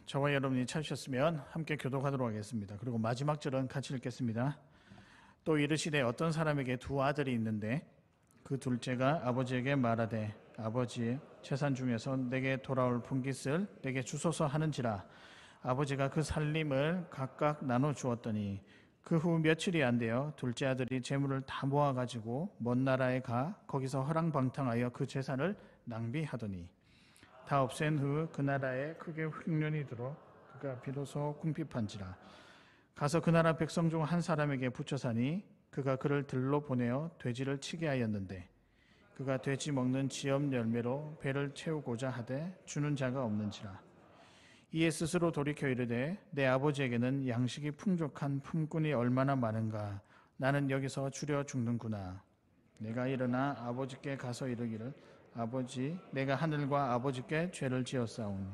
저와 여러분이 찾으셨으면 함께 교독하도록 하겠습니다. 그리고 마지막 절은 같이 읽겠습니다. 또 이르시되 어떤 사람에게 두 아들이 있는데 그 둘째가 아버지에게 말하되 아버지 재산 중에서 내게 돌아올 분깃을 내게 주소서 하는지라. 아버지가 그 살림을 각각 나눠 주었더니 그 후 며칠이 안 되어 둘째 아들이 재물을 다 모아가지고 먼 나라에 가 거기서 허랑방탕하여 그 재산을 낭비하더니 다 없앤 후 그 나라에 크게 흉년이 들어 그가 비로소 궁핍한지라. 가서 그 나라 백성 중 한 사람에게 붙여 사니 그가 그를 들로 보내어 돼지를 치게 하였는데 그가 돼지 먹는 지엄 열매로 배를 채우고자 하되 주는 자가 없는지라. 이에 스스로 돌이켜 이르되 내 아버지에게는 양식이 풍족한 품꾼이 얼마나 많은가. 나는 여기서 주려 죽는구나. 내가 일어나 아버지께 가서 이르기를 아버지 내가 하늘과 아버지께 죄를 지었사오니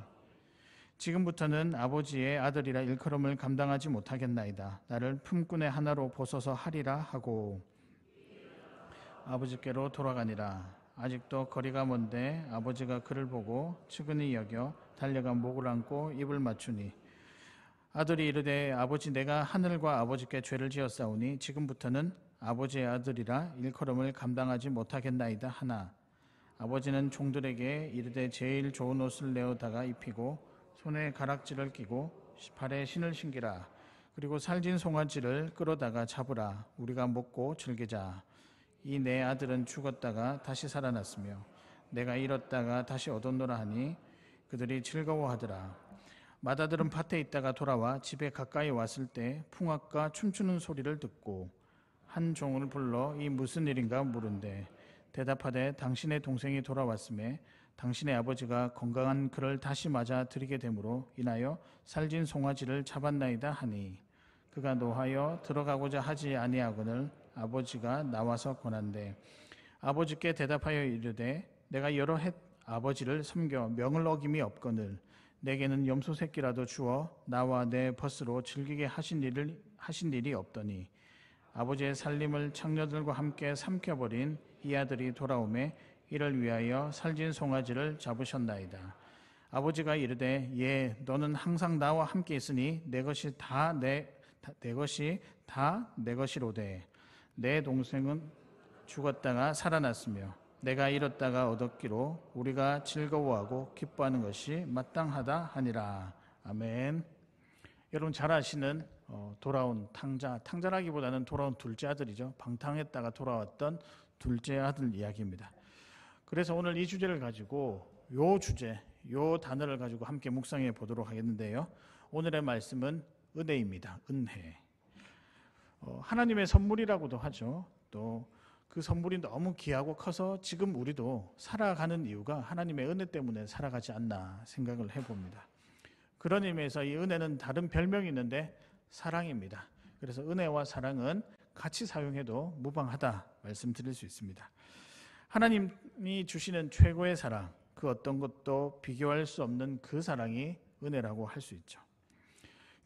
지금부터는 아버지의 아들이라 일컬음을 감당하지 못하겠나이다. 나를 품꾼의 하나로 보소서 하리라 하고 아버지께로 돌아가니라. 아직도 거리가 먼데 아버지가 그를 보고 측은히 여겨 달려가 목을 안고 입을 맞추니 아들이 이르되 아버지 내가 하늘과 아버지께 죄를 지었사오니 지금부터는 아버지의 아들이라 일컬음을 감당하지 못하겠나이다 하나 아버지는 종들에게 이르되 제일 좋은 옷을 내어다가 입히고 손에 가락지를 끼고 발에 신을 신기라. 그리고 살진 송아지를 끌어다가 잡으라. 우리가 먹고 즐기자. 이 내 아들은 죽었다가 다시 살아났으며 내가 잃었다가 다시 얻었노라 하니 그들이 즐거워하더라. 맏아들은 밭에 있다가 돌아와 집에 가까이 왔을 때 풍악과 춤추는 소리를 듣고 한 종을 불러 이 무슨 일인가 물은데 대답하되 당신의 동생이 돌아왔음에 당신의 아버지가 건강한 그를 다시 맞아 들이게 되므로 인하여 살진 송아지를 잡았나이다 하니 그가 노하여 들어가고자 하지 아니하거늘 아버지가 나와서 권한대 아버지께 대답하여 이르되 내가 여러 해 아버지를 섬겨 명을 어김이 없거늘 내게는 염소 새끼라도 주어 나와 내 벗으로 즐기게 하신 일이 없더니 아버지의 살림을 창녀들과 함께 삼켜버린 이 아들이 돌아오매 이를 위하여 살진 송아지를 잡으셨나이다. 아버지가 이르되 예 너는 항상 나와 함께 있으니 내 것이 다 내 것이로되 내 동생은 죽었다가 살아났으며 내가 잃었다가 얻었기로 우리가 즐거워하고 기뻐하는 것이 마땅하다 하니라. 아멘. 여러분 잘 아시는 돌아온 탕자라기보다는 돌아온 둘째 아들이죠. 방탕했다가 돌아왔던 둘째 아들 이야기입니다. 그래서 오늘 이 주제를 가지고 요 단어를 가지고 함께 묵상해 보도록 하겠는데요. 오늘의 말씀은 은혜입니다. 은혜. 하나님의 선물이라고도 하죠. 또 그 선물이 너무 귀하고 커서 지금 우리도 살아가는 이유가 하나님의 은혜 때문에 살아가지 않나 생각을 해봅니다. 그런 의미에서 이 은혜는 다른 별명이 있는데 사랑입니다. 그래서 은혜와 사랑은 같이 사용해도 무방하다 말씀드릴 수 있습니다. 하나님이 주시는 최고의 사랑, 그 어떤 것도 비교할 수 없는 그 사랑이 은혜라고 할 수 있죠.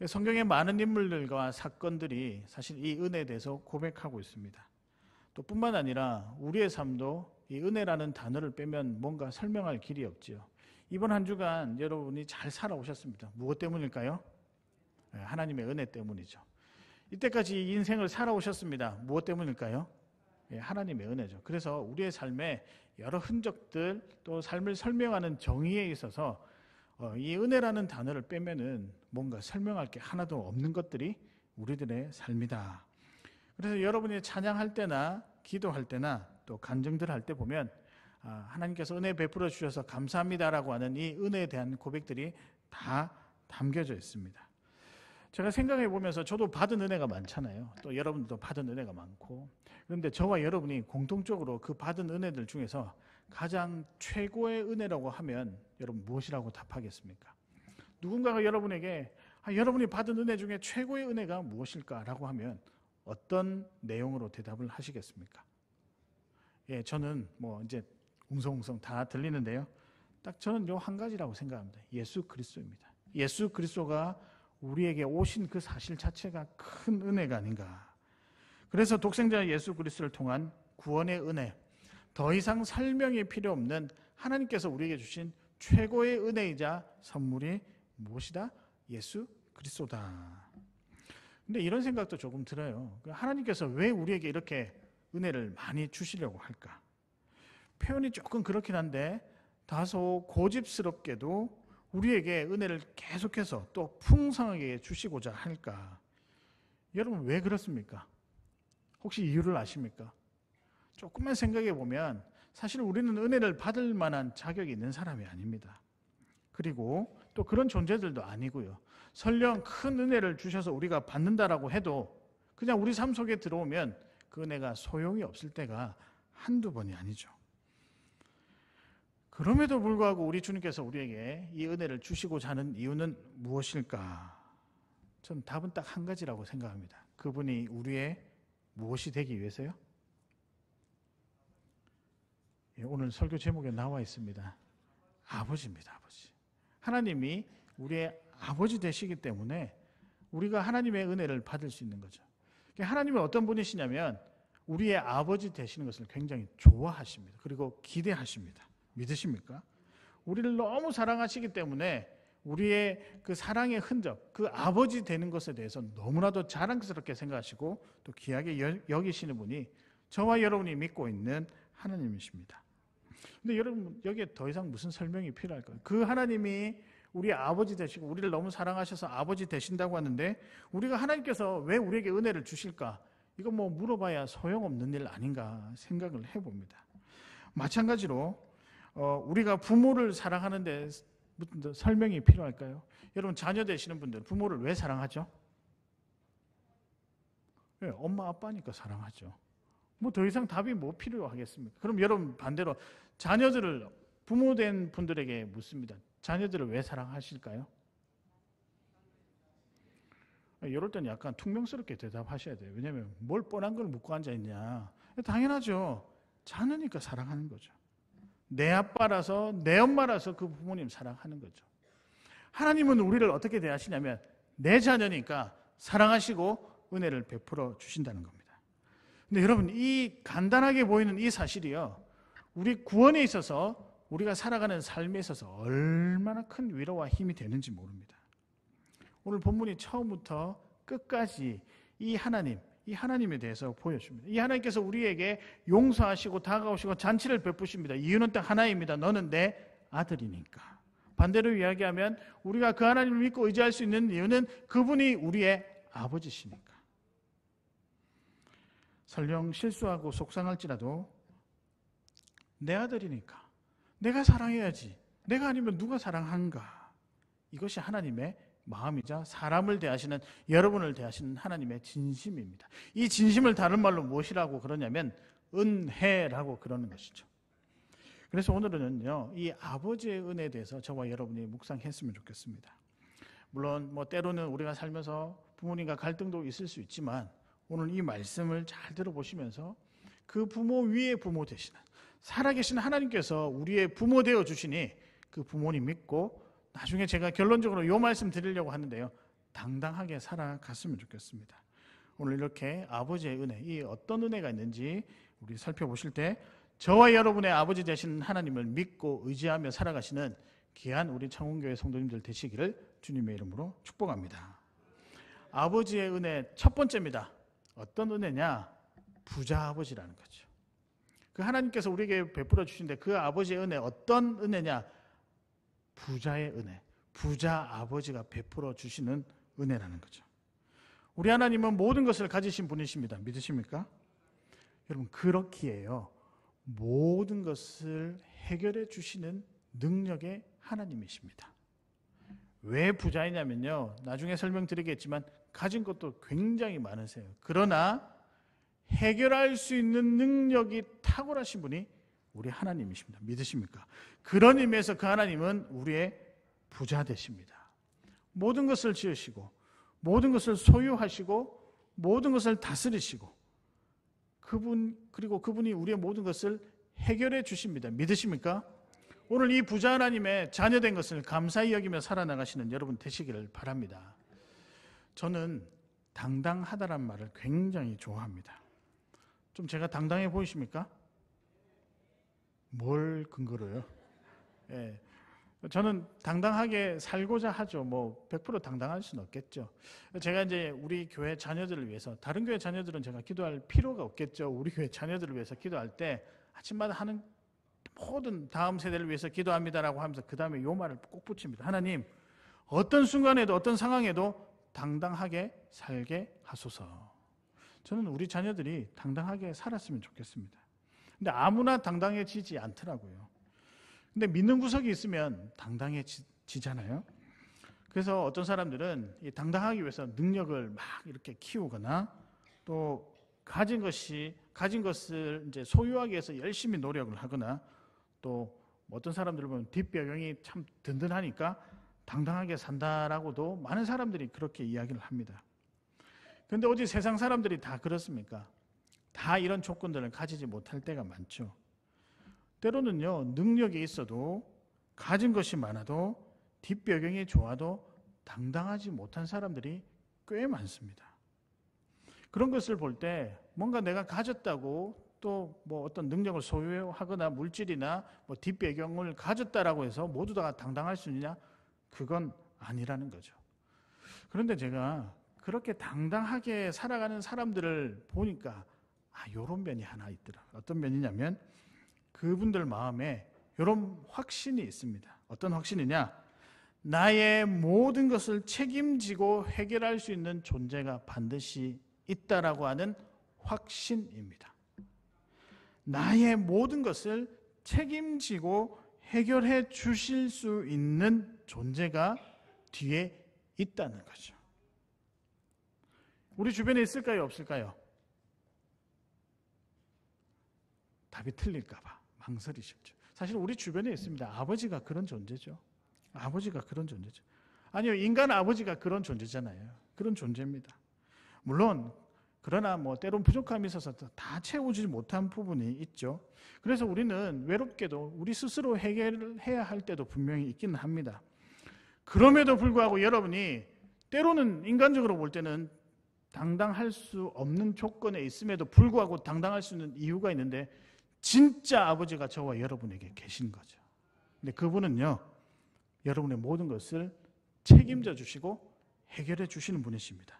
성경의 많은 인물들과 사건들이 사실 이 은혜에 대해서 고백하고 있습니다. 또 뿐만 아니라 우리의 삶도 이 은혜라는 단어를 빼면 뭔가 설명할 길이 없지요. 이번 한 주간 여러분이 잘 살아오셨습니다. 무엇 때문일까요? 하나님의 은혜 때문이죠. 이때까지 인생을 살아오셨습니다. 무엇 때문일까요? 하나님의 은혜죠. 그래서 우리의 삶에 여러 흔적들 또 삶을 설명하는 정의에 있어서 이 은혜라는 단어를 빼면은 뭔가 설명할 게 하나도 없는 것들이 우리들의 삶이다. 그래서 여러분이 찬양할 때나 기도할 때나 또 간증들 할 때 보면 하나님께서 은혜 베풀어 주셔서 감사합니다라고 하는 이 은혜에 대한 고백들이 다 담겨져 있습니다. 제가 생각해 보면서 저도 받은 은혜가 많잖아요. 또 여러분들도 받은 은혜가 많고 그런데 저와 여러분이 공통적으로 그 받은 은혜들 중에서 가장 최고의 은혜라고 하면 여러분 무엇이라고 답하겠습니까? 누군가가 여러분에게 여러분이 받은 은혜 중에 최고의 은혜가 무엇일까라고 하면 어떤 내용으로 대답을 하시겠습니까? 저는 이제 웅성웅성 다 들리는데요. 딱 저는 요 한 가지라고 생각합니다. 예수 그리스도입니다. 예수 그리스도가 우리에게 오신 그 사실 자체가 큰 은혜가 아닌가. 그래서 독생자 예수 그리스도를 통한 구원의 은혜, 더 이상 설명이 필요 없는 하나님께서 우리에게 주신 최고의 은혜이자 선물이 무엇이다? 예수 그리스도다. 근데 이런 생각도 조금 들어요. 하나님께서 왜 우리에게 이렇게 은혜를 많이 주시려고 할까? 표현이 조금 그렇긴 한데 다소 고집스럽게도 우리에게 은혜를 계속해서 또 풍성하게 주시고자 할까? 여러분 왜 그렇습니까? 혹시 이유를 아십니까? 조금만 생각해 보면 사실 우리는 은혜를 받을 만한 자격이 있는 사람이 아닙니다. 그리고 또 그런 존재들도 아니고요. 설령 큰 은혜를 주셔서 우리가 받는다라고 해도 그냥 우리 삶 속에 들어오면 그 은혜가 소용이 없을 때가 한두 번이 아니죠. 그럼에도 불구하고 우리 주님께서 우리에게 이 은혜를 주시고자 하는 이유는 무엇일까? 저는 답은 딱 한 가지라고 생각합니다. 그분이 우리의 무엇이 되기 위해서요? 오늘 설교 제목에 나와 있습니다. 아버지입니다. 아버지. 하나님이 우리의 아버지 되시기 때문에 우리가 하나님의 은혜를 받을 수 있는 거죠. 하나님은 어떤 분이시냐면 우리의 아버지 되시는 것을 굉장히 좋아하십니다. 그리고 기대하십니다. 믿으십니까? 우리를 너무 사랑하시기 때문에 우리의 그 사랑의 흔적, 그 아버지 되는 것에 대해서 너무나도 자랑스럽게 생각하시고 또 귀하게 여기시는 분이 저와 여러분이 믿고 있는 하나님이십니다. 근데 여러분 여기에 더 이상 무슨 설명이 필요할까요? 그 하나님이 우리 아버지 되시고 우리를 너무 사랑하셔서 아버지 되신다고 하는데 우리가 하나님께서 왜 우리에게 은혜를 주실까? 이거 뭐 물어봐야 소용없는 일 아닌가 생각을 해봅니다. 마찬가지로 우리가 부모를 사랑하는데 무슨 설명이 필요할까요? 여러분 자녀 되시는 분들 부모를 왜 사랑하죠? 네, 엄마 아빠니까 사랑하죠. 뭐 더 이상 답이 뭐 필요하겠습니까? 그럼 여러분 반대로 자녀들을 부모 된 분들에게 묻습니다. 자녀들을 왜 사랑하실까요? 이럴 때는 약간 퉁명스럽게 대답하셔야 돼요. 왜냐하면 뭘 뻔한 걸 묻고 앉아있냐. 당연하죠. 자녀니까 사랑하는 거죠. 내 아빠라서 내 엄마라서 그 부모님 사랑하는 거죠. 하나님은 우리를 어떻게 대하시냐면 내 자녀니까 사랑하시고 은혜를 베풀어 주신다는 겁니다. 근데 여러분 이 간단하게 보이는 이 사실이요. 우리 구원에 있어서 우리가 살아가는 삶에 있어서 얼마나 큰 위로와 힘이 되는지 모릅니다. 오늘 본문이 처음부터 끝까지 이 하나님에 대해서 보여줍니다. 이 하나님께서 우리에게 용서하시고 다가오시고 잔치를 베푸십니다. 이유는 딱 하나입니다. 너는 내 아들이니까. 반대로 이야기하면 우리가 그 하나님을 믿고 의지할 수 있는 이유는 그분이 우리의 아버지시니까. 설령 실수하고 속상할지라도 내 아들이니까 내가 사랑해야지. 내가 아니면 누가 사랑한가. 이것이 하나님의 마음이자 사람을 대하시는 여러분을 대하시는 하나님의 진심입니다. 이 진심을 다른 말로 무엇이라고 그러냐면 은혜라고 그러는 것이죠. 그래서 오늘은요 이 아버지의 은혜에 대해서 저와 여러분이 묵상했으면 좋겠습니다. 물론 뭐 때로는 우리가 살면서 부모님과 갈등도 있을 수 있지만 오늘 이 말씀을 잘 들어보시면서 그 부모 위에 부모 되시는 살아계신 하나님께서 우리의 부모 되어 주시니 그 부모님 믿고 나중에 제가 결론적으로 이 말씀 드리려고 하는데요. 당당하게 살아갔으면 좋겠습니다. 오늘 이렇게 아버지의 은혜, 이 어떤 은혜가 있는지 우리 살펴보실 때 저와 여러분의 아버지 되신 하나님을 믿고 의지하며 살아가시는 귀한 우리 창원교회 성도님들 되시기를 주님의 이름으로 축복합니다. 아버지의 은혜 첫 번째입니다. 어떤 은혜냐? 부자 아버지라는 거죠. 그 하나님께서 우리에게 베풀어 주신데 그 아버지의 은혜 어떤 은혜냐? 부자의 은혜, 부자 아버지가 베풀어 주시는 은혜라는 거죠. 우리 하나님은 모든 것을 가지신 분이십니다. 믿으십니까? 여러분 그렇기에요. 모든 것을 해결해 주시는 능력의 하나님이십니다. 왜 부자이냐면요. 나중에 설명드리겠지만 가진 것도 굉장히 많으세요. 그러나 해결할 수 있는 능력이 탁월하신 분이 우리 하나님이십니다. 믿으십니까? 그런 의미에서 그 하나님은 우리의 부자 되십니다. 모든 것을 지으시고 모든 것을 소유하시고 모든 것을 다스리시고 그리고 그분이 우리의 모든 것을 해결해 주십니다. 믿으십니까? 오늘 이 부자 하나님의 자녀된 것을 감사히 여기며 살아나가시는 여러분 되시기를 바랍니다. 저는 당당하다란 말을 굉장히 좋아합니다. 좀 제가 당당해 보이십니까? 뭘 근거로요? 예, 저는 당당하게 살고자 하죠. 뭐 100% 당당할 수는 없겠죠. 제가 이제 우리 교회 자녀들을 위해서, 다른 교회 자녀들은 제가 기도할 필요가 없겠죠. 우리 교회 자녀들을 위해서 기도할 때 아침마다 하는 모든 다음 세대를 위해서 기도합니다라고 하면서 그 다음에 요 말을 꼭 붙입니다. 하나님, 어떤 순간에도 어떤 상황에도 당당하게 살게 하소서. 저는 우리 자녀들이 당당하게 살았으면 좋겠습니다. 근데 아무나 당당해지지 않더라고요. 근데 믿는 구석이 있으면 당당해지잖아요. 그래서 어떤 사람들은 이 당당하기 위해서 능력을 막 이렇게 키우거나 또 가진 것을 이제 소유하기 위해서 열심히 노력을 하거나 또 어떤 사람들을 보면 뒷배경이 참 든든하니까 당당하게 산다라고도 많은 사람들이 그렇게 이야기를 합니다. 그런데 어디 세상 사람들이 다 그렇습니까? 다 이런 조건들을 가지지 못할 때가 많죠. 때로는요, 능력이 있어도 가진 것이 많아도 뒷배경이 좋아도 당당하지 못한 사람들이 꽤 많습니다. 그런 것을 볼 때 뭔가 내가 가졌다고 또 뭐 어떤 능력을 소유하거나 물질이나 뭐 뒷배경을 가졌다라고 해서 모두 다 당당할 수 있느냐? 그건 아니라는 거죠. 그런데 제가 그렇게 당당하게 살아가는 사람들을 보니까 이런 면이 하나 있더라. 어떤 면이냐면 그분들 마음에 이런 확신이 있습니다. 어떤 확신이냐? 나의 모든 것을 책임지고 해결할 수 있는 존재가 반드시 있다라고 하는 확신입니다. 나의 모든 것을 책임지고 해결해 주실 수 있는 존재가 뒤에 있다는 거죠. 우리 주변에 있을까요? 없을까요? 답이 틀릴까 봐 망설이셨죠. 사실 우리 주변에 있습니다. 아버지가 그런 존재죠. 아버지가 그런 존재죠. 아니요, 인간 아버지가 그런 존재잖아요. 그런 존재입니다. 물론 그러나 뭐 때론 부족함이 있어서 다 채워주지 못한 부분이 있죠. 그래서 우리는 외롭게도 우리 스스로 해결을 해야 할 때도 분명히 있기는 합니다. 그럼에도 불구하고 여러분이 때로는 인간적으로 볼 때는 당당할 수 없는 조건에 있음에도 불구하고 당당할 수 있는 이유가 있는데 진짜 아버지가 저와 여러분에게 계신 거죠. 근데 그분은요, 여러분의 모든 것을 책임져 주시고 해결해 주시는 분이십니다.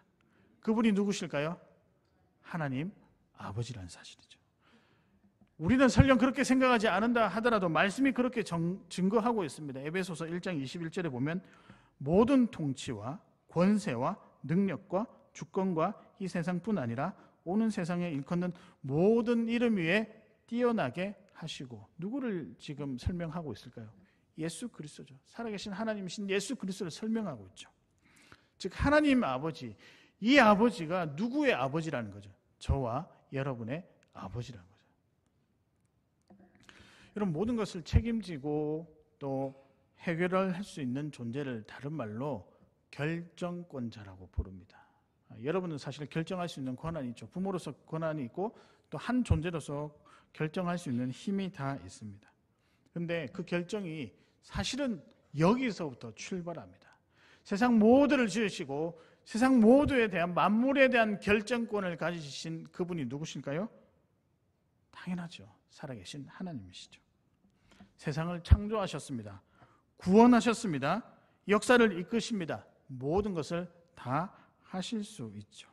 그분이 누구실까요? 하나님 아버지라는 사실이죠. 우리는 설령 그렇게 생각하지 않는다 하더라도 말씀이 그렇게 증거하고 있습니다. 에베소서 1장 21절에 보면 모든 통치와 권세와 능력과 주권과 이 세상뿐 아니라 오는 세상에 일컫는 모든 이름 위에 뛰어나게 하시고, 누구를 지금 설명하고 있을까요? 예수 그리스도죠. 살아계신 하나님이신 예수 그리스도를 설명하고 있죠. 즉 하나님 아버지, 이 아버지가 누구의 아버지라는 거죠? 저와 여러분의 아버지라는 거죠. 여러분, 모든 것을 책임지고 또 해결을 할 수 있는 존재를 다른 말로 결정권자라고 부릅니다. 여러분은 사실 결정할 수 있는 권한이 있죠. 부모로서 권한이 있고 또 한 존재로서 결정할 수 있는 힘이 다 있습니다. 그런데 그 결정이 사실은 여기서부터 출발합니다. 세상 모두를 지으시고 세상 모두에 대한 만물에 대한 결정권을 가지신 그분이 누구실까요? 당연하죠. 살아계신 하나님이시죠. 세상을 창조하셨습니다. 구원하셨습니다. 역사를 이끄십니다. 모든 것을 다 하실 수 있죠.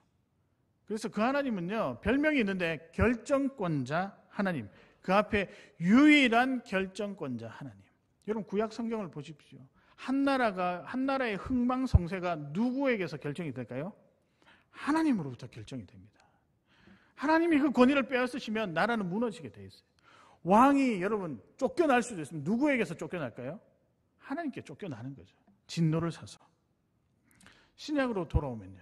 그래서 그 하나님은요, 별명이 있는데 결정권자 하나님, 그 앞에 유일한 결정권자 하나님. 여러분 구약 성경을 보십시오. 한 나라의 흥망성쇠가 누구에게서 결정이 될까요? 하나님으로부터 결정이 됩니다. 하나님이 그 권위를 빼앗으시면 나라는 무너지게 돼 있어요. 왕이 여러분 쫓겨날 수도 있으면 누구에게서 쫓겨날까요? 하나님께 쫓겨나는 거죠. 진노를 사서. 신약으로 돌아오면요,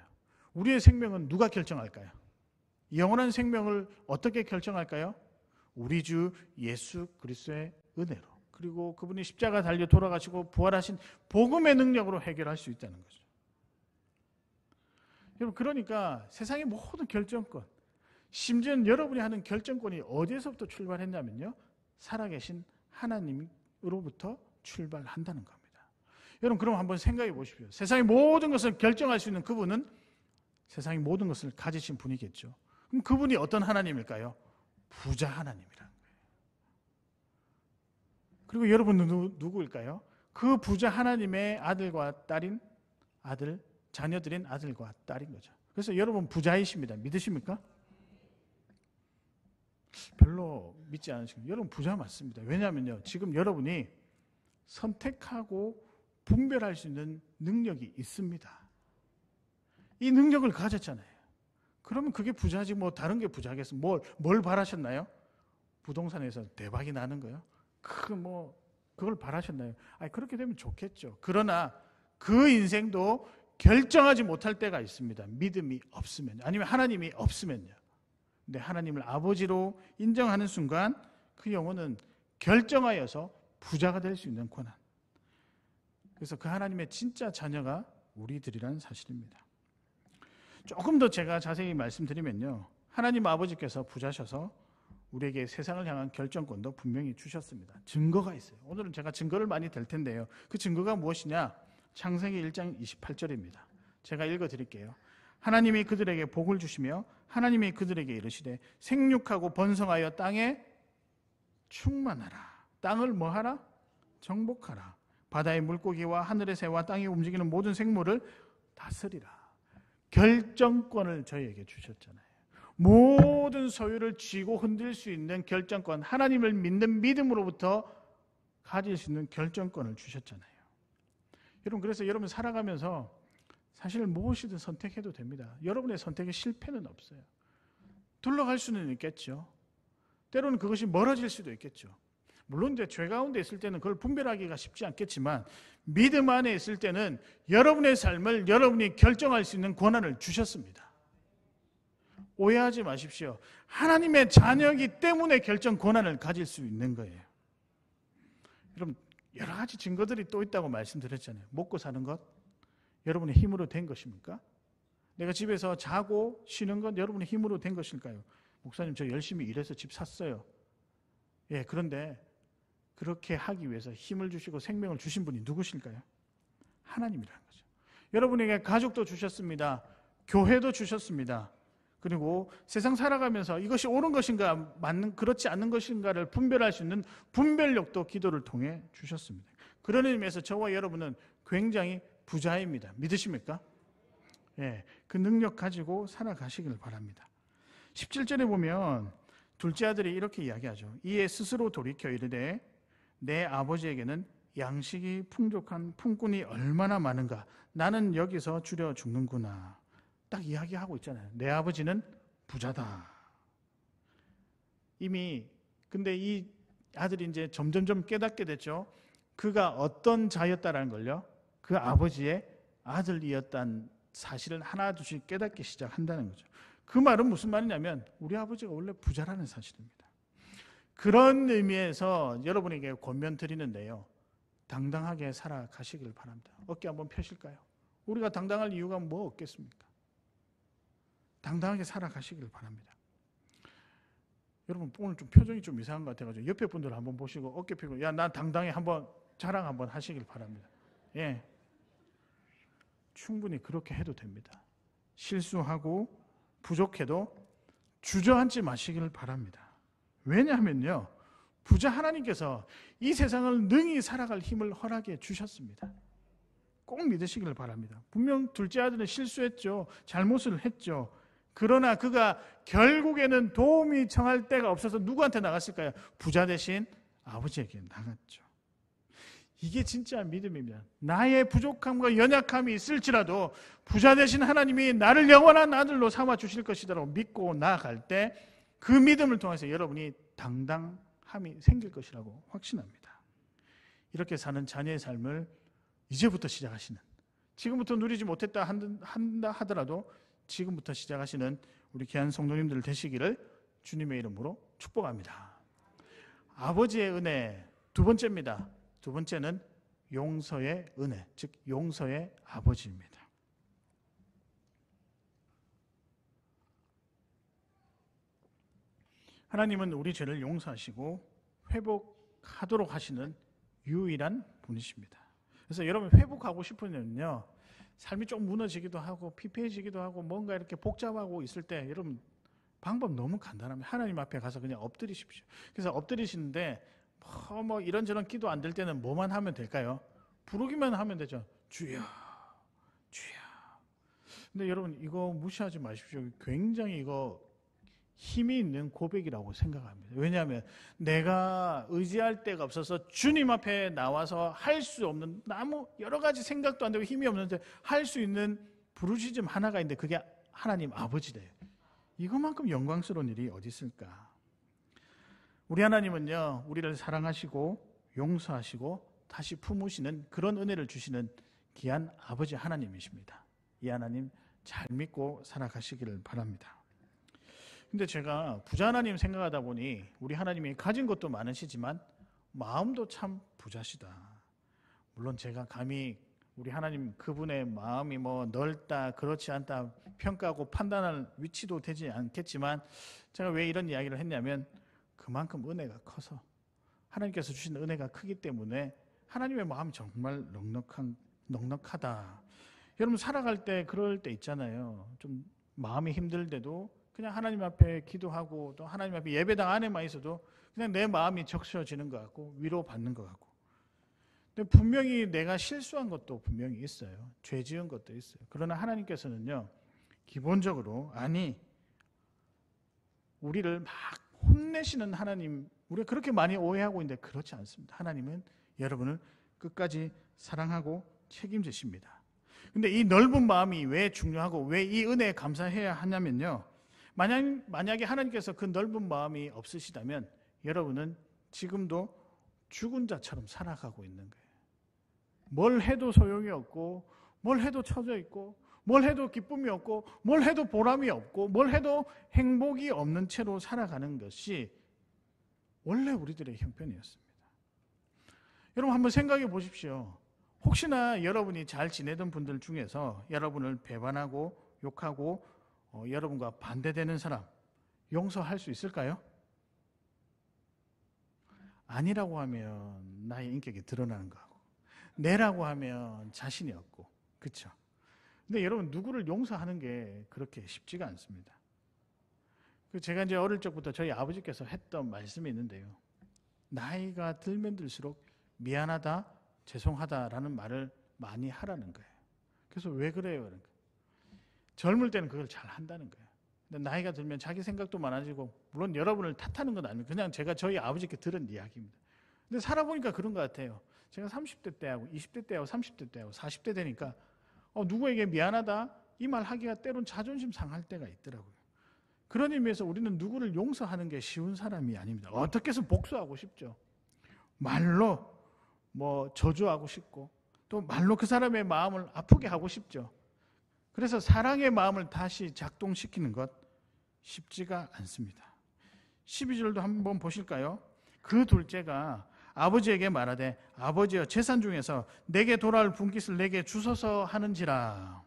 우리의 생명은 누가 결정할까요? 영원한 생명을 어떻게 결정할까요? 우리 주 예수 그리스도의 은혜로, 그리고 그분이 십자가 달려 돌아가시고 부활하신 복음의 능력으로 해결할 수 있다는 거죠. 여러분, 그러니까 세상의 모든 결정권, 심지어는 여러분이 하는 결정권이 어디에서부터 출발했냐면요, 살아계신 하나님으로부터 출발한다는 겁니다. 여러분, 그럼 한번 생각해 보십시오. 세상의 모든 것을 결정할 수 있는 그분은 세상의 모든 것을 가지신 분이겠죠. 그럼 그분이 어떤 하나님일까요? 부자 하나님이라는 거예요. 그리고 여러분은 누구일까요? 그 부자 하나님의 아들과 딸인 자녀들인 아들과 딸인 거죠. 그래서 여러분 부자이십니다. 믿으십니까? 별로 믿지 않으시고 여러분 부자 맞습니다. 왜냐하면요, 지금 여러분이 선택하고 분별할 수 있는 능력이 있습니다. 이 능력을 가졌잖아요. 그러면 그게 부자지 뭐 다른 게 부자겠어. 뭘 바라셨나요? 부동산에서 대박이 나는 거요? 그걸 바라셨나요? 그렇게 되면 좋겠죠. 그러나 그 인생도 결정하지 못할 때가 있습니다. 믿음이 없으면, 아니면 하나님이 없으면요. 근데 하나님을 아버지로 인정하는 순간 그 영혼은 결정하여서 부자가 될 수 있는 권한. 그래서 그 하나님의 진짜 자녀가 우리들이라는 사실입니다. 조금 더 제가 자세히 말씀드리면요, 하나님 아버지께서 부자셔서 우리에게 세상을 향한 결정권도 분명히 주셨습니다. 증거가 있어요. 오늘은 제가 증거를 많이 댈 텐데요, 그 증거가 무엇이냐? 창세기 1장 28절입니다. 제가 읽어드릴게요. 하나님이 그들에게 복을 주시며 하나님이 그들에게 이르시되 생육하고 번성하여 땅에 충만하라. 땅을 뭐하라? 정복하라. 바다의 물고기와 하늘의 새와 땅에 움직이는 모든 생물을 다스리라. 결정권을 저희에게 주셨잖아요. 모든 소유를 쥐고 흔들 수 있는 결정권, 하나님을 믿는 믿음으로부터 가질 수 있는 결정권을 주셨잖아요. 여러분, 그래서 여러분 살아가면서 사실 무엇이든 선택해도 됩니다. 여러분의 선택에 실패는 없어요. 둘러갈 수는 있겠죠. 때로는 그것이 멀어질 수도 있겠죠. 물론 이제 죄 가운데 있을 때는 그걸 분별하기가 쉽지 않겠지만, 믿음 안에 있을 때는 여러분의 삶을 여러분이 결정할 수 있는 권한을 주셨습니다. 오해하지 마십시오. 하나님의 자녀이기 때문에 결정 권한을 가질 수 있는 거예요. 여러분, 여러 가지 증거들이 또 있다고 말씀드렸잖아요. 먹고 사는 것, 여러분의 힘으로 된 것입니까? 내가 집에서 자고 쉬는 건 여러분의 힘으로 된 것일까요? 목사님, 저 열심히 일해서 집 샀어요. 예, 그런데 그렇게 하기 위해서 힘을 주시고 생명을 주신 분이 누구실까요? 하나님이라는 거죠. 여러분에게 가족도 주셨습니다. 교회도 주셨습니다. 그리고 세상 살아가면서 이것이 옳은 것인가, 그렇지 않는 것인가를 분별할 수 있는 분별력도 기도를 통해 주셨습니다. 그런 의미에서 저와 여러분은 굉장히 부자입니다. 믿으십니까? 예, 그 능력 가지고 살아가시길 바랍니다. 17절에 보면 둘째 아들이 이렇게 이야기하죠. 이에 스스로 돌이켜 이르되 내 아버지에게는 양식이 풍족한 품꾼이 얼마나 많은가. 나는 여기서 줄여 죽는구나. 딱 이야기하고 있잖아요. 내 아버지는 부자다. 이미 근데 이 아들이 이제 점점점 깨닫게 됐죠. 그가 어떤 자였다라는 걸요. 그 아버지의 아들이었다는 사실을 하나둘씩 깨닫기 시작한다는 거죠. 그 말은 무슨 말이냐면 우리 아버지가 원래 부자라는 사실입니다. 그런 의미에서 여러분에게 권면 드리는데요, 당당하게 살아가시길 바랍니다. 어깨 한번 펴실까요? 우리가 당당할 이유가 뭐 없겠습니까? 당당하게 살아가시길 바랍니다. 여러분, 오늘 좀 표정이 좀 이상한 것 같아가지고 옆에 분들 한번 보시고 어깨 펴고, 야, 난 당당해, 한번 자랑 한번 하시길 바랍니다. 예, 충분히 그렇게 해도 됩니다. 실수하고 부족해도 주저앉지 마시기를 바랍니다. 왜냐하면요, 부자 하나님께서 이 세상을 능히 살아갈 힘을 허락해 주셨습니다. 꼭 믿으시기를 바랍니다. 분명 둘째 아들은 실수했죠. 잘못을 했죠. 그러나 그가 결국에는 도움이 청할 데가 없어서 누구한테 나갔을까요? 부자 대신 아버지에게 나갔죠. 이게 진짜 믿음입니다. 나의 부족함과 연약함이 있을지라도 부자 되신 하나님이 나를 영원한 아들로 삼아 주실 것이라고 믿고 나아갈 때 그 믿음을 통해서 여러분이 당당함이 생길 것이라고 확신합니다. 이렇게 사는 자녀의 삶을 이제부터 시작하시는, 지금부터 누리지 못했다 한다 하더라도 지금부터 시작하시는 우리 귀한 성도님들 되시기를 주님의 이름으로 축복합니다. 아버지의 은혜 두 번째입니다. 두 번째는 용서의 은혜, 즉 용서의 아버지입니다. 하나님은 우리 죄를 용서하시고 회복하도록 하시는 유일한 분이십니다. 그래서 여러분 회복하고 싶으면요, 삶이 좀 무너지기도 하고 피폐해지기도 하고 뭔가 이렇게 복잡하고 있을 때 여러분 방법 너무 간단합니다. 하나님 앞에 가서 그냥 엎드리십시오. 그래서 엎드리시는데 뭐 이런저런 기도 안 될 때는 뭐만 하면 될까요? 부르기만 하면 되죠. 주여, 주여. 근데 여러분 이거 무시하지 마십시오. 굉장히 이거 힘이 있는 고백이라고 생각합니다. 왜냐하면 내가 의지할 데가 없어서 주님 앞에 나와서 할 수 없는, 아무 여러 가지 생각도 안 되고 힘이 없는데 할 수 있는 부르짖음 하나가 있는데 그게 하나님 아버지래요. 이것만큼 영광스러운 일이 어디 있을까? 우리 하나님은요, 우리를 사랑하시고 용서하시고 다시 품으시는 그런 은혜를 주시는 귀한 아버지 하나님이십니다. 이 하나님 잘 믿고 살아가시기를 바랍니다. 근데 제가 부자 하나님 생각하다 보니 우리 하나님이 가진 것도 많으시지만 마음도 참 부자시다. 물론 제가 감히 우리 하나님 그분의 마음이 뭐 넓다 그렇지 않다 평가하고 판단할 위치도 되지 않겠지만, 제가 왜 이런 이야기를 했냐면 그만큼 은혜가 커서, 하나님께서 주신 은혜가 크기 때문에 하나님의 마음이 정말 넉넉하다. 여러분 살아갈 때 그럴 때 있잖아요. 좀 마음이 힘들 때도 그냥 하나님 앞에 기도하고 또 하나님 앞에 예배당 안에만 있어도 그냥 내 마음이 적셔지는 것 같고 위로받는 것 같고. 근데 분명히 내가 실수한 것도 분명히 있어요. 죄 지은 것도 있어요. 그러나 하나님께서는요, 기본적으로 우리를 막 혼내시는 하나님, 우리가 그렇게 많이 오해하고 있는데 그렇지 않습니다. 하나님은 여러분을 끝까지 사랑하고 책임지십니다. 근데 이 넓은 마음이 왜 중요하고 왜 이 은혜에 감사해야 하냐면요, 만약에 하나님께서 그 넓은 마음이 없으시다면 여러분은 지금도 죽은 자처럼 살아가고 있는 거예요. 뭘 해도 소용이 없고, 뭘 해도 처져 있고, 뭘 해도 기쁨이 없고, 뭘 해도 보람이 없고, 뭘 해도 행복이 없는 채로 살아가는 것이 원래 우리들의 형편이었습니다. 여러분 한번 생각해 보십시오. 혹시나 여러분이 잘 지내던 분들 중에서 여러분을 배반하고 욕하고 여러분과 반대되는 사람 용서할 수 있을까요? 아니라고 하면 나의 인격이 드러나는 거고, 내라고 하면 자신이 없고, 그렇죠? 근데 여러분 누구를 용서하는 게 그렇게 쉽지가 않습니다. 제가 이제 어릴 적부터 저희 아버지께서 했던 말씀이 있는데요, 나이가 들면 들수록 미안하다, 죄송하다라는 말을 많이 하라는 거예요. 그래서 왜 그래요? 그러니까 젊을 때는 그걸 잘 한다는 거예요. 근데 나이가 들면 자기 생각도 많아지고, 물론 여러분을 탓하는 건 아니고 그냥 제가 저희 아버지께 들은 이야기입니다. 근데 살아보니까 그런 것 같아요. 제가 30대 때하고 20대 때하고 30대 때하고 40대 되니까 누구에게 미안하다 이 말 하기가 때론 자존심 상할 때가 있더라고요. 그런 의미에서 우리는 누구를 용서하는 게 쉬운 사람이 아닙니다. 어떻게 해서 복수하고 싶죠. 말로 저주하고 싶고, 또 말로 그 사람의 마음을 아프게 하고 싶죠. 그래서 사랑의 마음을 다시 작동시키는 것 쉽지가 않습니다. 12절도 한번 보실까요? 그 둘째가 아버지에게 말하되 아버지여 재산 중에서 내게 돌아올 분깃을 내게 주소서 하는지라.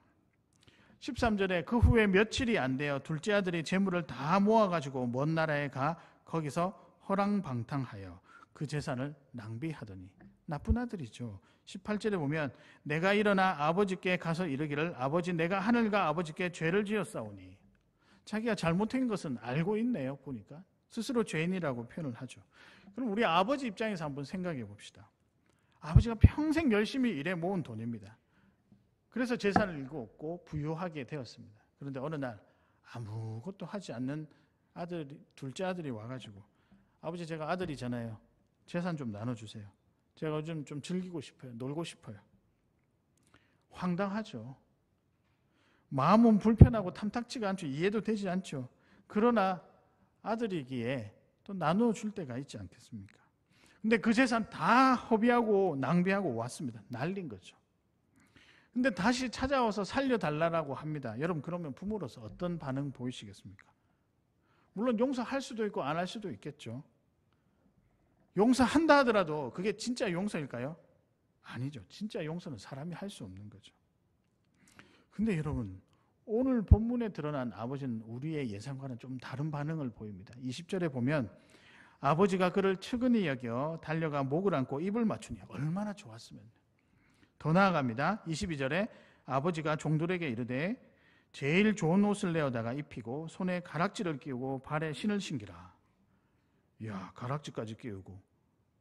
13절에 그 후에 며칠이 안 되어 둘째 아들이 재물을 다 모아가지고 먼 나라에 가 거기서 허랑방탕하여 그 재산을 낭비하더니. 나쁜 아들이죠. 18절에 보면 내가 일어나 아버지께 가서 이르기를 아버지 내가 하늘과 아버지께 죄를 지었사오니. 자기가 잘못한 것은 알고 있네요. 보니까 스스로 죄인이라고 표현을 하죠. 그럼 우리 아버지 입장에서 한번 생각해 봅시다. 아버지가 평생 열심히 일해 모은 돈입니다. 그래서 재산을 일구었고 부유하게 되었습니다. 그런데 어느 날 아무것도 하지 않는 둘째 아들이 와가지고 아버지 제가 아들이잖아요. 재산 좀 나눠주세요. 제가 요즘 좀 즐기고 싶어요. 놀고 싶어요. 황당하죠. 마음은 불편하고 탐탁지가 않죠. 이해도 되지 않죠. 그러나 아들이기에 또 나눠줄 때가 있지 않겠습니까? 근데 그 재산 다 허비하고 낭비하고 왔습니다. 날린 거죠. 근데 다시 찾아와서 살려달라고 합니다. 여러분 그러면 부모로서 어떤 반응 보이시겠습니까? 물론 용서할 수도 있고 안 할 수도 있겠죠. 용서한다 하더라도 그게 진짜 용서일까요? 아니죠. 진짜 용서는 사람이 할 수 없는 거죠. 근데 여러분 오늘 본문에 드러난 아버지는 우리의 예상과는 좀 다른 반응을 보입니다. 20절에 보면 아버지가 그를 측은히 여겨 달려가 목을 안고 입을 맞추니 얼마나 좋았으면. 더 나아갑니다. 22절에 아버지가 종들에게 이르되 제일 좋은 옷을 내어다가 입히고 손에 가락지를 끼우고 발에 신을 신기라. 이야, 가락지까지 끼우고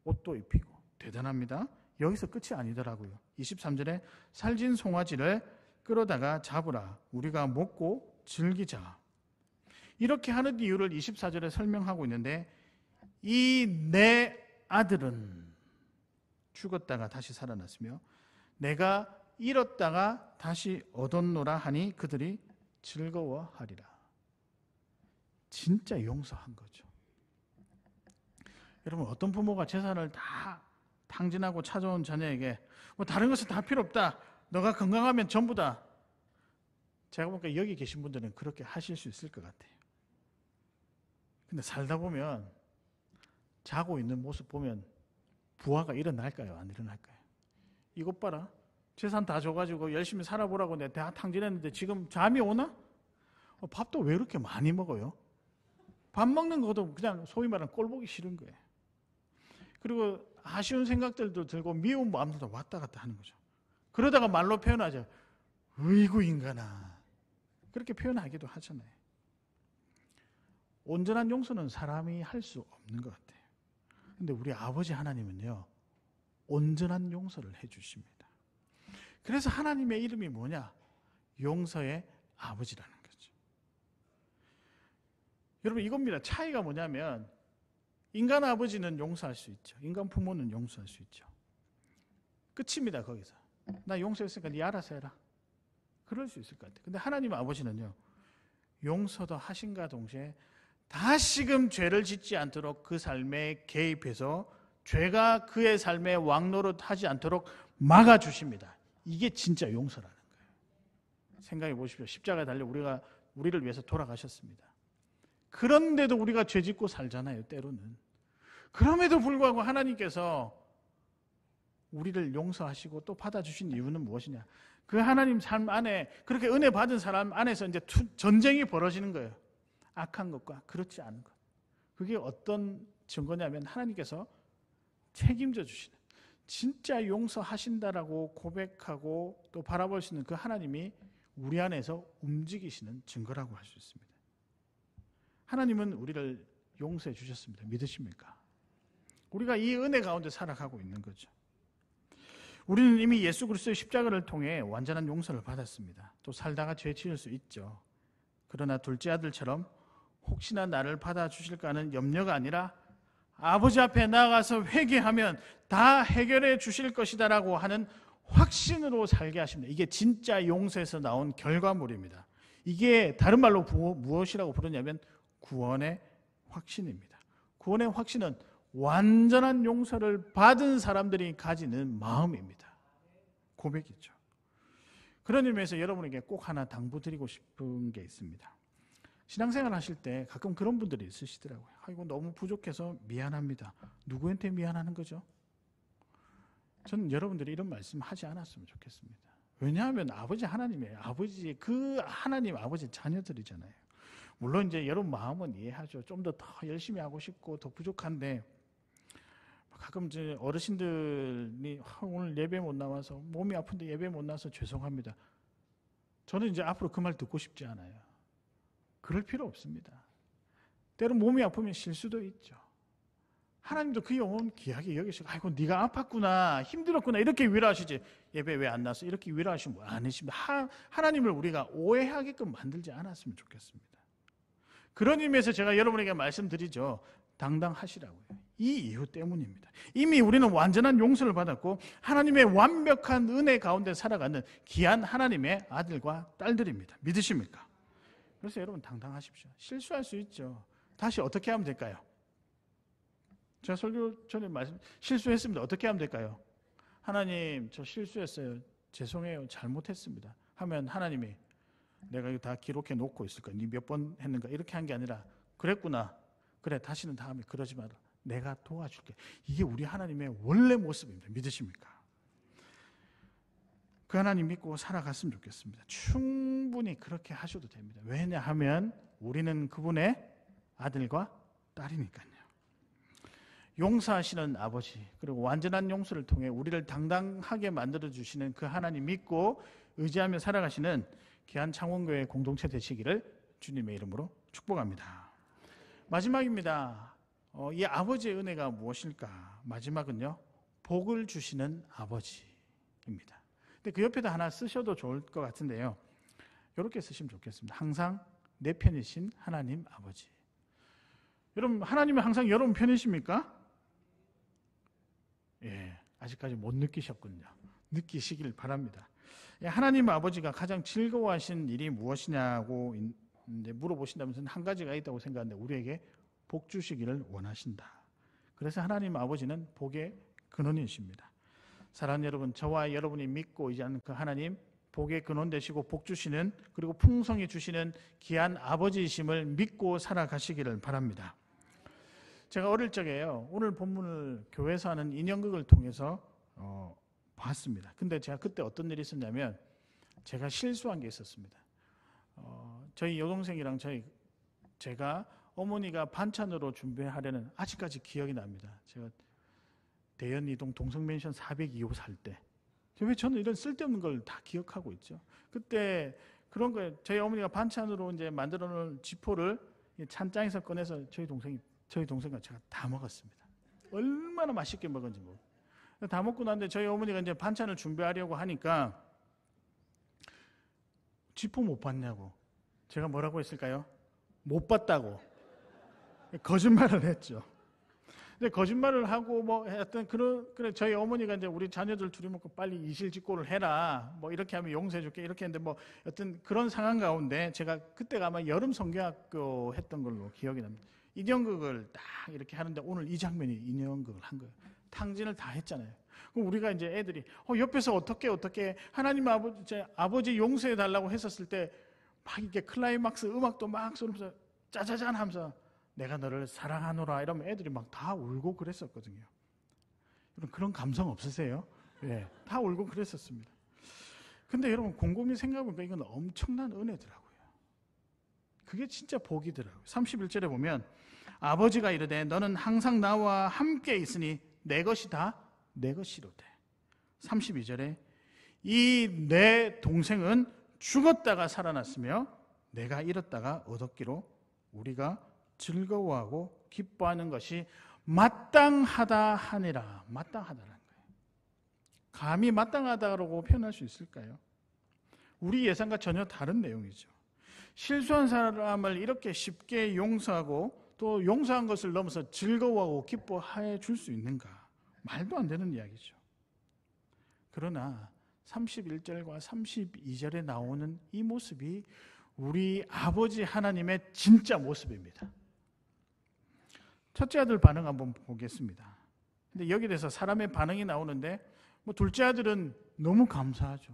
옷도 입히고 대단합니다. 여기서 끝이 아니더라고요. 23절에 살진 송아지를 끌어다가 잡으라. 우리가 먹고 즐기자. 이렇게 하는 이유를 24절에 설명하고 있는데, 이 내 아들은 죽었다가 다시 살아났으며 내가 잃었다가 다시 얻었노라 하니 그들이 즐거워하리라. 진짜 용서한 거죠. 여러분, 어떤 부모가 재산을 다 탕진하고 찾아온 자녀에게 뭐 다른 것은 다 필요 없다, 너가 건강하면 전부다. 제가 보니까 여기 계신 분들은 그렇게 하실 수 있을 것 같아요. 근데 살다 보면, 자고 있는 모습 보면 부하가 일어날까요? 안 일어날까요? 이것 봐라, 재산 다 줘가지고 열심히 살아보라고 내가 다 탕진했는데 지금 잠이 오나? 밥도 왜 이렇게 많이 먹어요? 밥 먹는 것도 그냥 소위 말하는 꼴 보기 싫은 거예요. 그리고 아쉬운 생각들도 들고 미운 마음들도 왔다 갔다 하는 거죠. 그러다가 말로 표현하죠. 으이구 인간아. 그렇게 표현하기도 하잖아요. 온전한 용서는 사람이 할 수 없는 것 같아요. 근데 우리 아버지 하나님은요, 온전한 용서를 해주십니다. 그래서 하나님의 이름이 뭐냐? 용서의 아버지라는 거죠. 여러분, 이겁니다. 차이가 뭐냐면, 인간 아버지는 용서할 수 있죠. 인간 부모는 용서할 수 있죠. 끝입니다. 거기서. 나 용서했으니까 네 알아서 해라. 그럴 수 있을 것 같아요. 근데 하나님 아버지는요, 용서도 하신가 동시에 다시금 죄를 짓지 않도록 그 삶에 개입해서 죄가 그의 삶에 왕노릇하지 않도록 막아주십니다. 이게 진짜 용서라는 거예요. 생각해 보십시오. 십자가에 달려 우리를 위해서 돌아가셨습니다. 그런데도 우리가 죄 짓고 살잖아요, 때로는. 그럼에도 불구하고 하나님께서 우리를 용서하시고 또 받아주신 이유는 무엇이냐? 그 하나님 삶 안에, 그렇게 은혜 받은 사람 안에서 이제 전쟁이 벌어지는 거예요. 악한 것과 그렇지 않은 것. 그게 어떤 증거냐면, 하나님께서 책임져 주시는, 진짜 용서하신다라고 고백하고 또 바라볼 수 있는 그 하나님이 우리 안에서 움직이시는 증거라고 할 수 있습니다. 하나님은 우리를 용서해 주셨습니다. 믿으십니까? 우리가 이 은혜 가운데 살아가고 있는 거죠. 우리는 이미 예수 그리스도의 십자가를 통해 완전한 용서를 받았습니다. 또 살다가 죄 지을 수 있죠. 그러나 둘째 아들처럼 혹시나 나를 받아주실까 하는 염려가 아니라 아버지 앞에 나아가서 회개하면 다 해결해 주실 것이다라고 하는 확신으로 살게 하십니다. 이게 진짜 용서에서 나온 결과물입니다. 이게 다른 말로 무엇이라고 부르냐면 구원의 확신입니다. 구원의 확신은 완전한 용서를 받은 사람들이 가지는 마음입니다. 고백이죠. 그런 의미에서 여러분에게 꼭 하나 당부드리고 싶은 게 있습니다. 신앙생활 하실 때 가끔 그런 분들이 있으시더라고요. 이거 너무 부족해서 미안합니다. 누구한테 미안하는 거죠? 저는 여러분들이 이런 말씀 하지 않았으면 좋겠습니다. 왜냐하면 아버지 하나님이에요. 그 하나님 아버지 자녀들이잖아요. 물론 이제 여러분 마음은 이해하죠. 좀 더 열심히 하고 싶고 더 부족한데, 가끔 이제 어르신들이 오늘 예배 못 나와서, 몸이 아픈데 예배 못 나와서 죄송합니다. 저는 이제 앞으로 그 말 듣고 싶지 않아요. 그럴 필요 없습니다. 때로 몸이 아프면 실수도 있죠. 하나님도 그 영혼 귀하게 여기시고, 아이고 네가 아팠구나, 힘들었구나, 이렇게 위로하시지, 예배 왜 안 나서 이렇게 위로하시면 아니십니다. 하나님을 우리가 오해하게끔 만들지 않았으면 좋겠습니다. 그런 의미에서 제가 여러분에게 말씀드리죠. 당당하시라고요. 이 이유 때문입니다. 이미 우리는 완전한 용서를 받았고 하나님의 완벽한 은혜 가운데 살아가는 귀한 하나님의 아들과 딸들입니다. 믿으십니까? 그래서 여러분 당당하십시오. 실수할 수 있죠. 다시 어떻게 하면 될까요? 제가 설교 전에 실수했습니다. 어떻게 하면 될까요? 하나님, 저 실수했어요. 죄송해요. 잘못했습니다. 하면 하나님이, 내가 이거 다 기록해 놓고 있을 거야. 네 몇 번 했는가? 이렇게 한 게 아니라, 그랬구나. 그래, 다시는 다음에 그러지 마라. 내가 도와줄게. 이게 우리 하나님의 원래 모습입니다. 믿으십니까? 그 하나님 믿고 살아갔으면 좋겠습니다. 충분히 그렇게 하셔도 됩니다. 왜냐하면 우리는 그분의 아들과 딸이니까요. 용서하시는 아버지, 그리고 완전한 용서를 통해 우리를 당당하게 만들어주시는 그 하나님 믿고 의지하며 살아가시는 귀한 창원교회 공동체 되시기를 주님의 이름으로 축복합니다. 마지막입니다. 이 아버지의 은혜가 무엇일까? 마지막은요, 복을 주시는 아버지입니다. 근데 그 옆에다 하나 쓰셔도 좋을 것 같은데요. 이렇게 쓰시면 좋겠습니다. 항상 내 편이신 하나님 아버지. 여러분, 하나님은 항상 여러분 편이십니까? 예, 아직까지 못 느끼셨군요. 느끼시길 바랍니다. 하나님 아버지가 가장 즐거워하신 일이 무엇이냐고 이제 물어보신다면 한 가지가 있다고 생각하는데, 우리에게 복 주시기를 원하신다. 그래서 하나님 아버지는 복의 근원이십니다. 사랑하는 여러분, 저와 여러분이 믿고 있는 그 하나님, 복의 근원 되시고 복 주시는, 그리고 풍성히 주시는 귀한 아버지이심을 믿고 살아가시기를 바랍니다. 제가 어릴 적에요, 오늘 본문을 교회에서 하는 인형극을 통해서 봤습니다. 근데 제가 그때 어떤 일이 있었냐면, 제가 실수한 게 있었습니다. 저희 여동생이랑 제가 어머니가 반찬으로 준비하려는, 아직까지 기억이 납니다. 제가 대연 이동 동성맨션 402호 살 때, 왜 저는 이런 쓸데없는 걸 다 기억하고 있죠. 그때 그런 거에 저희 어머니가 반찬으로 이제 만들어 놓은 지포를 찬장에서 꺼내서 저희 동생과 제가 다 먹었습니다. 얼마나 맛있게 먹은지 다 먹고 났는데, 저희 어머니가 이제 반찬을 준비하려고 하니까 지포 못 봤냐고. 제가 뭐라고 했을까요? 못 봤다고. 거짓말을 했죠. 근데 거짓말을 하고 하여튼 그래 저희 어머니가 이제 우리 자녀들 둘이 먹고 빨리 이실직고를 해라. 이렇게 하면 용서해줄게. 이렇게 했는데 여튼 그런 상황 가운데, 제가 그때가 아마 여름 성경학교 했던 걸로 기억이 납니다. 인형극을 딱 이렇게 하는데, 오늘 이 장면이 인형극을 한 거예요. 탕진을 다 했잖아요. 그럼 우리가 이제 애들이 옆에서 어떻게 하나님 아버지 용서해 달라고 했었을 때, 막 이렇게 클라이막스 음악도 막 쏘면서 짜자잔 하면서 내가 너를 사랑하노라 이러면 애들이 막 다 울고 그랬었거든요. 여러분, 그런 감성 없으세요? 네, 다 울고 그랬었습니다. 근데 여러분, 곰곰이 생각해보니까 이건 엄청난 은혜더라고요. 그게 진짜 복이더라고요. 31절에 보면, 아버지가 이르되 너는 항상 나와 함께 있으니 내 것이 다 내 것이로되. 32절에 이 내 동생은 죽었다가 살아났으며 내가 잃었다가 얻었기로 우리가 즐거워하고 기뻐하는 것이 마땅하다 하니라. 마땅하다는 거예요. 감히 마땅하다고 표현할 수 있을까요? 우리 예상과 전혀 다른 내용이죠. 실수한 사람을 이렇게 쉽게 용서하고, 또 용서한 것을 넘어서 즐거워하고 기뻐해 줄 수 있는가? 말도 안 되는 이야기죠. 그러나 31절과 32절에 나오는 이 모습이 우리 아버지 하나님의 진짜 모습입니다. 첫째 아들 반응 한번 보겠습니다. 근데 여기 대해서 사람의 반응이 나오는데, 둘째 아들은 너무 감사하죠.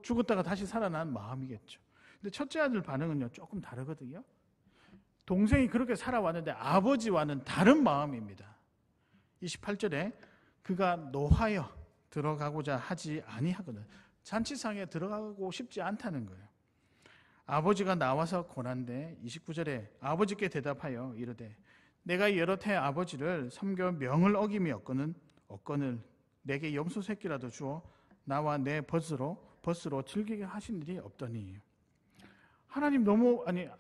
죽었다가 다시 살아난 마음이겠죠. 근데 첫째 아들 반응은요, 조금 다르거든요. 동생이 그렇게 살아왔는데 아버지와는 다른 마음입니다. 28절에 그가 노하여 들어가고자 하지 아니하거든. 잔치상에 들어가고 싶지 않다는 거예요. 아버지가 나와서 권한대 29절에 아버지께 대답하여 이르되 내가 여러 해 아버지를 섬겨 명을 어김이었거늘 내게 염소 새끼라도 주어 나와 내 벗으로 즐기게 하신 일이 없더니.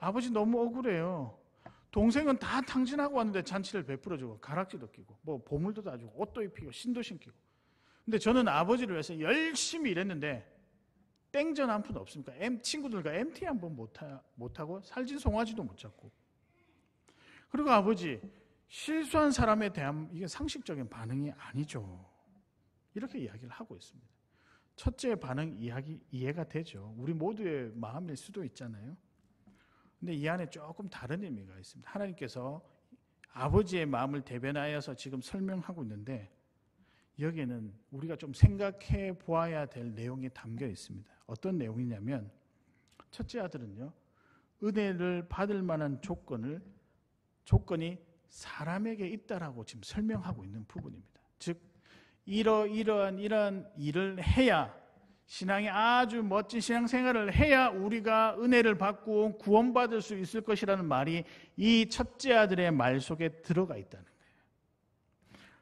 아버지 너무 억울해요. 동생은 다 탕진하고 왔는데 잔치를 베풀어주고 가락지도 끼고 보물도 다 주고 옷도 입히고 신도 신기고. 근데 저는 아버지를 위해서 열심히 일했는데 땡전 한 푼 없습니까? 친구들과 MT 한 번 못하고 살진 송아지도 못 잡고. 그리고 아버지, 실수한 사람에 대한 이게 상식적인 반응이 아니죠. 이렇게 이야기를 하고 있습니다. 첫째 반응 이해가 되죠. 우리 모두의 마음일 수도 있잖아요. 근데 이 안에 조금 다른 의미가 있습니다. 하나님께서 아버지의 마음을 대변하여서 지금 설명하고 있는데, 여기에는 우리가 좀 생각해 보아야 될 내용이 담겨 있습니다. 어떤 내용이냐면, 첫째 아들은요, 은혜를 받을 만한 조건이 사람에게 있다라고 지금 설명하고 있는 부분입니다. 즉, 이러한 일을 해야, 신앙이 아주 멋진 신앙생활을 해야 우리가 은혜를 받고 구원받을 수 있을 것이라는 말이 이 첫째 아들의 말 속에 들어가 있다는 거예요.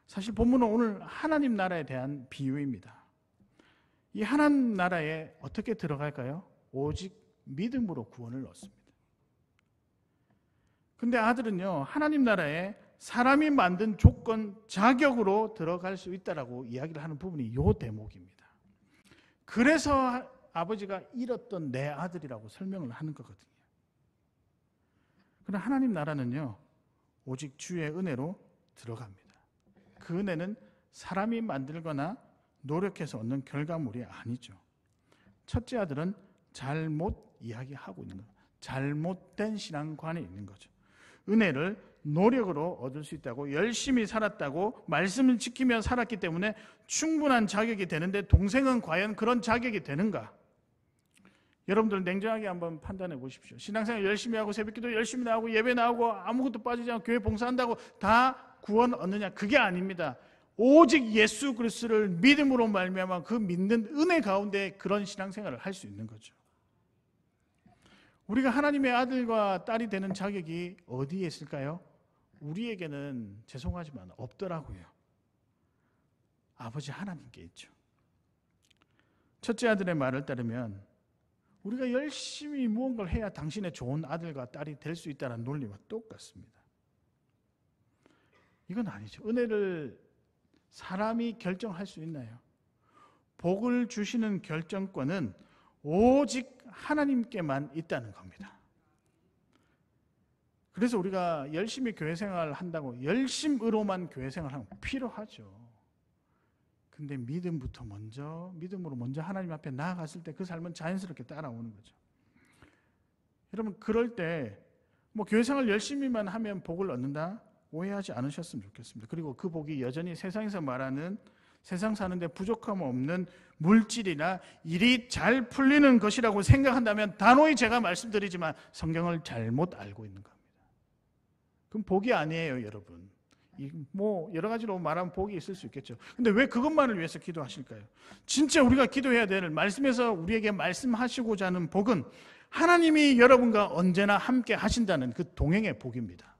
사실 본문은 오늘 하나님 나라에 대한 비유입니다. 이 하나님 나라에 어떻게 들어갈까요? 오직 믿음으로 구원을 얻습니다. 근데 아들은요, 하나님 나라에 사람이 만든 조건, 자격으로 들어갈 수 있다라고 이야기를 하는 부분이 이 대목입니다. 그래서 아버지가 잃었던 내 아들이라고 설명을 하는 거거든요. 그러나 하나님 나라는요, 오직 주의 은혜로 들어갑니다. 그 은혜는 사람이 만들거나 노력해서 얻는 결과물이 아니죠. 첫째 아들은 잘못 이야기하고 있는 거예요. 잘못된 신앙관이 있는 거죠. 은혜를 노력으로 얻을 수 있다고, 열심히 살았다고, 말씀을 지키며 살았기 때문에 충분한 자격이 되는데 동생은 과연 그런 자격이 되는가? 여러분들 냉정하게 한번 판단해 보십시오. 신앙생활 열심히 하고 새벽기도 열심히 나오고 예배 나오고 아무것도 빠지지 않고 교회 봉사한다고 다 구원 얻느냐? 그게 아닙니다. 오직 예수 그리스도를 믿음으로 말미암아 그 믿는 은혜 가운데 그런 신앙생활을 할 수 있는 거죠. 우리가 하나님의 아들과 딸이 되는 자격이 어디에 있을까요? 우리에게는 죄송하지만 없더라고요. 아버지 하나님께 있죠. 첫째 아들의 말을 따르면 우리가 열심히 무언가를 해야 당신의 좋은 아들과 딸이 될 수 있다는 논리와 똑같습니다. 이건 아니죠. 은혜를 사람이 결정할 수 있나요? 복을 주시는 결정권은 오직 하나님께만 있다는 겁니다. 그래서 우리가 열심히 교회 생활을 한다고 열심으로만 교회 생활을 하면 필요하죠. 근데 믿음으로 먼저 하나님 앞에 나아갔을 때 그 삶은 자연스럽게 따라오는 거죠. 여러분, 그럴 때 뭐 교회 생활 열심히만 하면 복을 얻는다? 오해하지 않으셨으면 좋겠습니다. 그리고 그 복이 여전히 세상에서 말하는 세상 사는데 부족함 없는 물질이나 일이 잘 풀리는 것이라고 생각한다면 단호히 제가 말씀드리지만 성경을 잘못 알고 있는 겁니다. 그럼 복이 아니에요, 여러분. 뭐 여러 가지로 말하면 복이 있을 수 있겠죠. 근데 왜 그것만을 위해서 기도하실까요? 진짜 우리가 기도해야 될 말씀에서 우리에게 말씀하시고자 하는 복은 하나님이 여러분과 언제나 함께 하신다는 그 동행의 복입니다.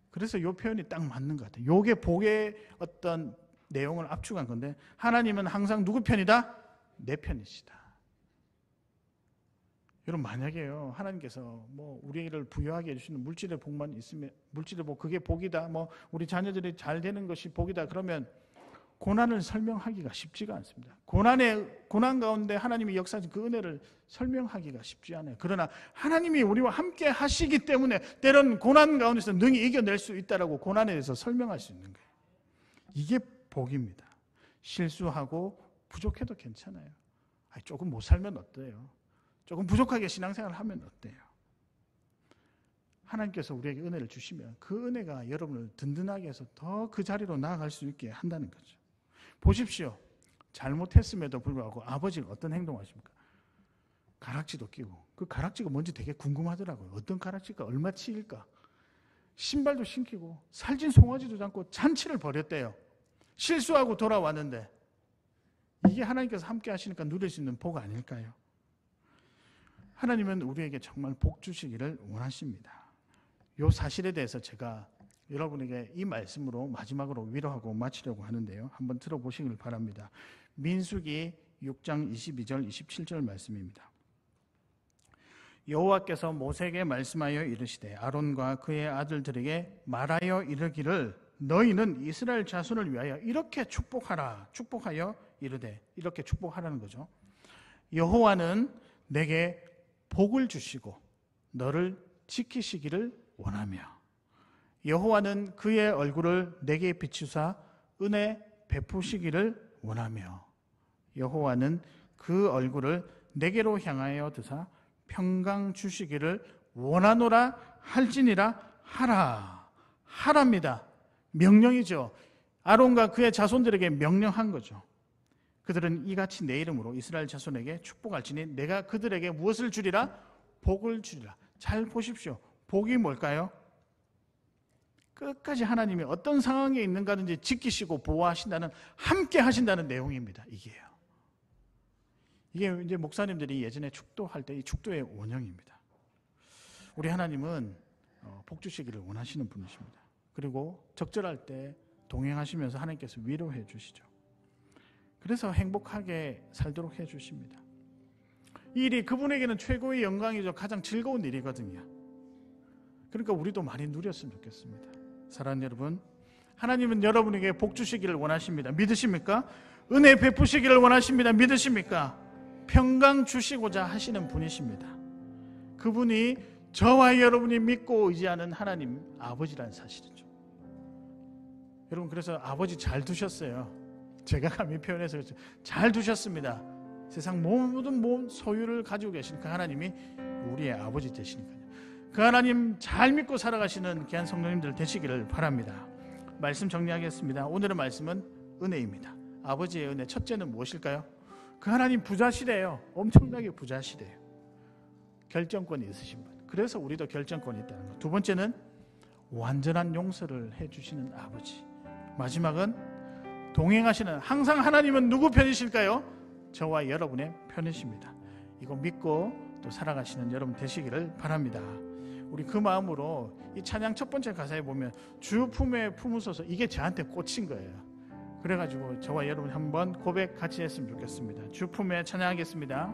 그래서 이 표현이 딱 맞는 것 같아요. 이게 복의 어떤 내용을 압축한 건데, 하나님은 항상 누구 편이다? 내 편이시다. 여러분, 만약에요 하나님께서 뭐 우리를 부유하게 해주시는 물질의 복만 있으면, 물질의 복 그게 복이다, 뭐 우리 자녀들이 잘 되는 것이 복이다, 그러면 고난을 설명하기가 쉽지가 않습니다. 고난 가운데 하나님이 역사하신 그 은혜를 설명하기가 쉽지 않아요. 그러나 하나님이 우리와 함께 하시기 때문에 때론 고난 가운데서 능히 이겨낼 수 있다라고 고난에 대해서 설명할 수 있는 거예요. 이게 복입니다. 실수하고 부족해도 괜찮아요. 조금 못 살면 어때요? 조금 부족하게 신앙생활을 하면 어때요? 하나님께서 우리에게 은혜를 주시면 그 은혜가 여러분을 든든하게 해서 더 그 자리로 나아갈 수 있게 한다는 거죠. 보십시오. 잘못했음에도 불구하고 아버지가 어떤 행동을 하십니까? 가락지도 끼고, 그 가락지가 뭔지 되게 궁금하더라고요. 어떤 가락지가 얼마치일까? 신발도 신기고 살찐 송아지도 잡고 잔치를 벌였대요. 실수하고 돌아왔는데 이게 하나님께서 함께 하시니까 누릴 수 있는 복 아닐까요? 하나님은 우리에게 정말 복 주시기를 원하십니다. 이 사실에 대해서 제가 여러분에게 이 말씀으로 마지막으로 위로하고 마치려고 하는데요. 한번 들어보시길 바랍니다. 민수기 6장 22절 27절 말씀입니다. 여호와께서 모세에게 말씀하여 이르시되 아론과 그의 아들들에게 말하여 이르기를 너희는 이스라엘 자손을 위하여 이렇게 축복하라. 축복하여 이르되, 이렇게 축복하라는 거죠. 여호와는 내게 복을 주시고 너를 지키시기를 원하며 여호와는 그의 얼굴을 내게 비추사 은혜 베푸시기를 원하며 여호와는 그 얼굴을 내게로 향하여 드사 평강 주시기를 원하노라 할지니라. 하랍니다. 명령이죠. 아론과 그의 자손들에게 명령한 거죠. 그들은 이같이 내 이름으로 이스라엘 자손에게 축복할지니 내가 그들에게 무엇을 주리라? 복을 주리라. 잘 보십시오. 복이 뭘까요? 끝까지 하나님이 어떤 상황에 있는가든지 지키시고 보호하신다는, 함께 하신다는 내용입니다. 이게 이제 목사님들이 예전에 축도할 때 이 축도의 원형입니다. 우리 하나님은 복 주시기를 원하시는 분이십니다. 그리고 적절할 때 동행하시면서 하나님께서 위로해 주시죠. 그래서 행복하게 살도록 해주십니다. 이 일이 그분에게는 최고의 영광이죠. 가장 즐거운 일이거든요. 그러니까 우리도 많이 누렸으면 좋겠습니다. 사랑하는 여러분, 하나님은 여러분에게 복 주시기를 원하십니다. 믿으십니까? 은혜 베푸시기를 원하십니다. 믿으십니까? 평강 주시고자 하시는 분이십니다. 그분이 저와 여러분이 믿고 의지하는 하나님 아버지라는 사실이죠. 여러분, 그래서 아버지 잘 두셨어요. 제가 감히 표현해서 그렇죠. 잘 두셨습니다. 세상 모든 소유를 가지고 계신 그 하나님이 우리의 아버지 되시니까요. 그 하나님 잘 믿고 살아가시는 귀한 성도님들 되시기를 바랍니다. 말씀 정리하겠습니다. 오늘의 말씀은 은혜입니다. 아버지의 은혜, 첫째는 무엇일까요? 그 하나님 부자시래요. 엄청나게 부자시래요. 결정권이 있으신 분. 그래서 우리도 결정권이 있다는 것. 두 번째는 완전한 용서를 해주시는 아버지. 마지막은 동행하시는, 항상 하나님은 누구 편이실까요? 저와 여러분의 편이십니다. 이거 믿고 또 살아가시는 여러분 되시기를 바랍니다. 우리 그 마음으로 이 찬양 첫 번째 가사에 보면 주 품에 품으소서, 이게 저한테 꽂힌 거예요. 그래가지고 저와 여러분 한번 고백 같이 했으면 좋겠습니다. 주 품에 찬양하겠습니다.